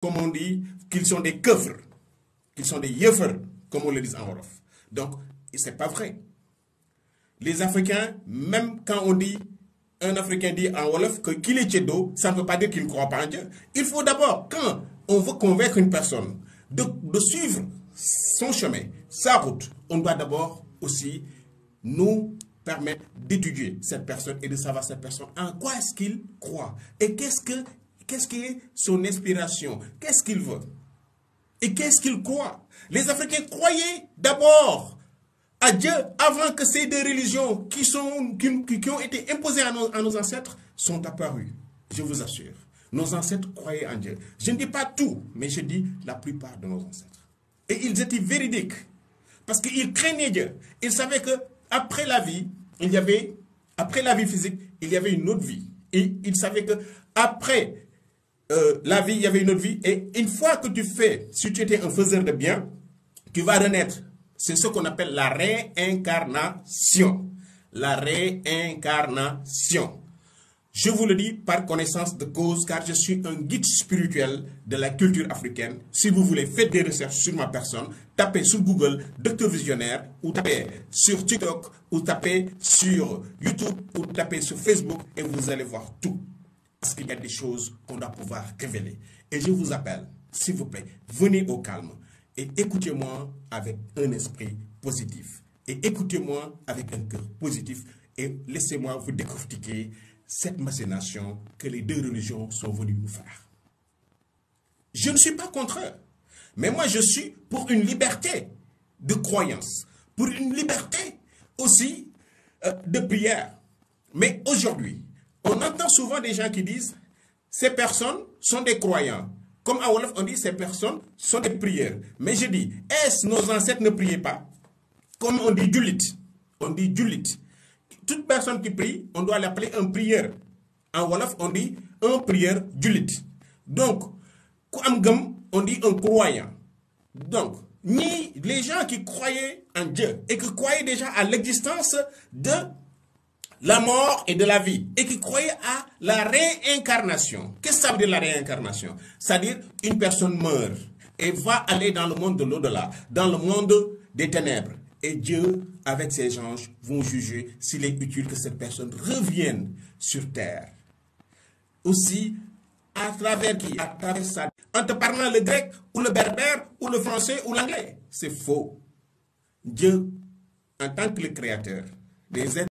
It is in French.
comme on dit, qu'ils sont des keufres, qu'ils sont des yeufers, comme on le dit en Wolof. Donc, c'est pas vrai. Les Africains, même quand on dit, un Africain dit en Wolof qu'il est Tchédo, ça ne veut pas dire qu'il ne croit pas en Dieu. Il faut d'abord, quand on veut convaincre une personne de suivre son chemin, sa route, on doit d'abord aussi nous permettre d'étudier cette personne et de savoir cette personne en quoi est-ce qu'il croit et qu'est-ce qui est son inspiration, qu'est-ce qu'il veut et qu'est-ce qu'il croit. Les Africains croyaient d'abord à Dieu avant que ces deux religions qui ont été imposées à nos ancêtres sont apparues. Je vous assure, nos ancêtres croyaient en Dieu. Je ne dis pas tout, mais je dis la plupart de nos ancêtres. Et ils étaient véridiques parce qu'ils craignaient Dieu. Ils savaient que après la vie, après la vie physique, il y avait une autre vie. Et ils savaient que après la vie, il y avait une autre vie. Et une fois que si tu étais un faiseur de bien, tu vas renaître. C'est ce qu'on appelle la réincarnation. La réincarnation. Je vous le dis par connaissance de cause, car je suis un guide spirituel de la culture africaine. Si vous voulez, faites des recherches sur ma personne, tapez sur Google Docteur Visionnaire, ou tapez sur TikTok, ou tapez sur YouTube, ou tapez sur Facebook, et vous allez voir tout. Parce qu'il y a des choses qu'on doit pouvoir révéler. Et je vous appelle, s'il vous plaît, venez au calme et écoutez-moi avec un esprit positif. Et écoutez-moi avec un cœur positif et laissez-moi vous décortiquer cette machination que les deux religions sont venues nous faire. Je ne suis pas contre eux, mais moi je suis pour une liberté de croyance, pour une liberté aussi de prière. Mais aujourd'hui, on entend souvent des gens qui disent ces personnes sont des croyants. Comme à Wolof, on dit ces personnes sont des prières. Mais je dis, est-ce nos ancêtres ne priaient pas? Comme on dit Julit. On dit Julit. Toute personne qui prie, on doit l'appeler un prieur. En Wolof, on dit un prieur Julit. Donc, on dit un croyant. Donc, ni les gens qui croyaient en Dieu et qui croyaient déjà à l'existence de la mort et de la vie, et qui croyaient à la réincarnation. Qu'est-ce que ça veut dire la réincarnation? C'est-à-dire une personne meurt et va aller dans le monde de l'au-delà, dans le monde des ténèbres. Et Dieu, avec ses anges, vont juger s'il est utile que cette personne revienne sur terre. Aussi, à travers qui? À travers ça. En te parlant le grec, ou le berbère, ou le français, ou l'anglais. C'est faux. Dieu, en tant que le créateur des êtres,